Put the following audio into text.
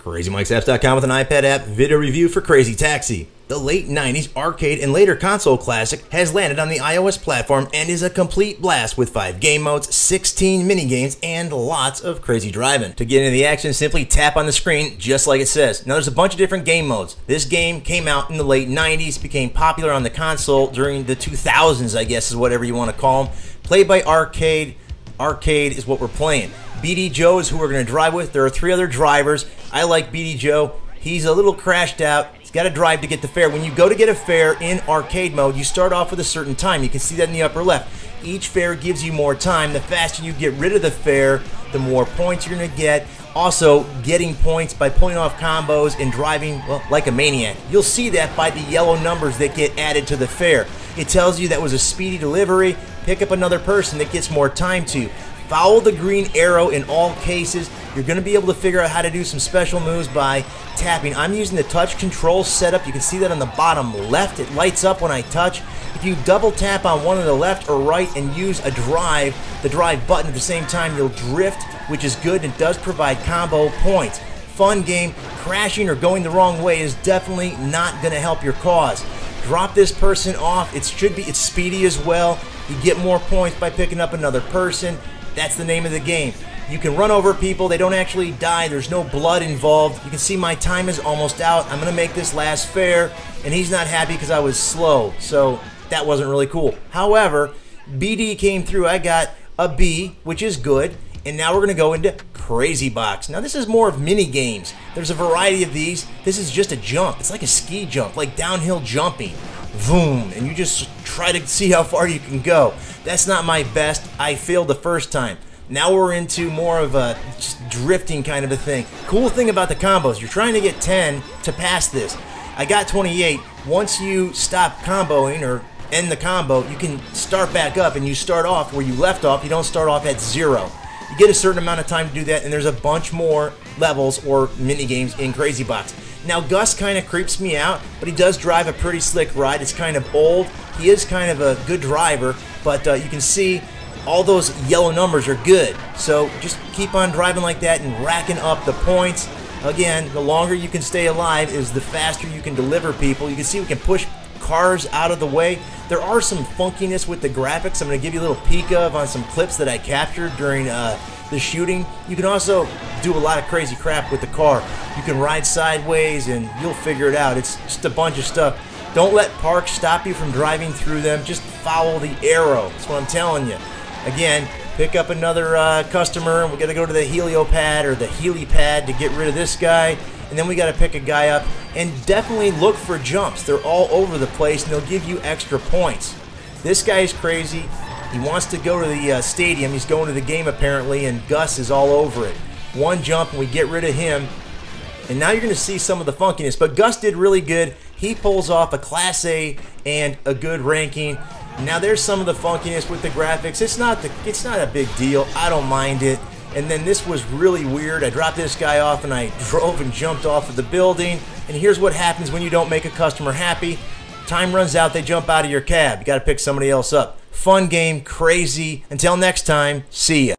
CrazyMikesapps.com with an iPad app video review for Crazy Taxi. The late 90s arcade and later console classic has landed on the iOS platform and is a complete blast with 5 game modes, 16 minigames, and lots of crazy driving. To get into the action, simply tap on the screen just like it says. Now there's a bunch of different game modes. This game came out in the late 90s, became popular on the console during the 2000s, I guess is whatever you want to call them. Played by arcade. Arcade is what we're playing. BD Joe is who we're going to drive with. There are 3 other drivers. I like BD Joe. He's a little crashed out. He's got to drive to get the fare. When you go to get a fare in arcade mode, you start off with a certain time. You can see that in the upper left. Each fare gives you more time. The faster you get rid of the fare, the more points you're going to get. Also, getting points by pulling off combos and driving, well, like a maniac. You'll see that by the yellow numbers that get added to the fare. It tells you that was a speedy delivery. Pick up another person that gets more time to. Follow the green arrow in all cases. You're going to be able to figure out how to do some special moves by tapping. I'm using the touch control setup. You can see that on the bottom left. It lights up when I touch. If you double tap on one on the left or right and use the drive button at the same time, you'll drift, which is good and does provide combo points. Fun game. Crashing or going the wrong way is definitely not going to help your cause. Drop this person off. It's speedy as well. You get more points by picking up another person. That's the name of the game. You can run over people. They don't actually die. There's no blood involved. You can see my time is almost out. I'm going to make this last fare, and he's not happy because I was slow. So that wasn't really cool. However, BD came through. I got a B, which is good. And now we're going to go into Crazy Box. Now this is more of mini games. There's a variety of these. This is just a jump. It's like a ski jump, like downhill jumping. Boom, and you just try to see how far you can go. That's not my best. I failed the first time. Now we're into more of a just drifting kind of a thing. Cool thing about the combos, you're trying to get 10 to pass this. I got 28. Once you stop comboing or end the combo, you can start back up and you start off where you left off. You don't start off at 0. You get a certain amount of time to do that, and there's a bunch more levels or mini games in Crazy Box. Now Gus kind of creeps me out, but he does drive a pretty slick ride. It's kind of old. He is kind of a good driver, but you can see all those yellow numbers are good. So just keep on driving like that and racking up the points. Again, the longer you can stay alive is the faster you can deliver people. You can see we can push cars out of the way. There are some funkiness with the graphics. I'm going to give you a little peek of on some clips that I captured during the shooting. You can also do a lot of crazy crap with the car. You can ride sideways and you'll figure it out. It's just a bunch of stuff. Don't let parks stop you from driving through them. Just follow the arrow. That's what I'm telling you. Again, pick up another customer, and we got to go to the heliopad or the helipad to get rid of this guy. And then we got to pick a guy up and definitely look for jumps. They're all over the place and they'll give you extra points. This guy's crazy. He wants to go to the stadium. He's going to the game apparently, and Gus is all over it. One jump and we get rid of him. And now you're going to see some of the funkiness. But Gus did really good. He pulls off a Class A and a good ranking. Now there's some of the funkiness with the graphics. It's not a big deal. I don't mind it. And then this was really weird. I dropped this guy off and I drove and jumped off of the building. And here's what happens when you don't make a customer happy. Time runs out, they jump out of your cab. You got to pick somebody else up. Fun game, crazy. Until next time, see ya.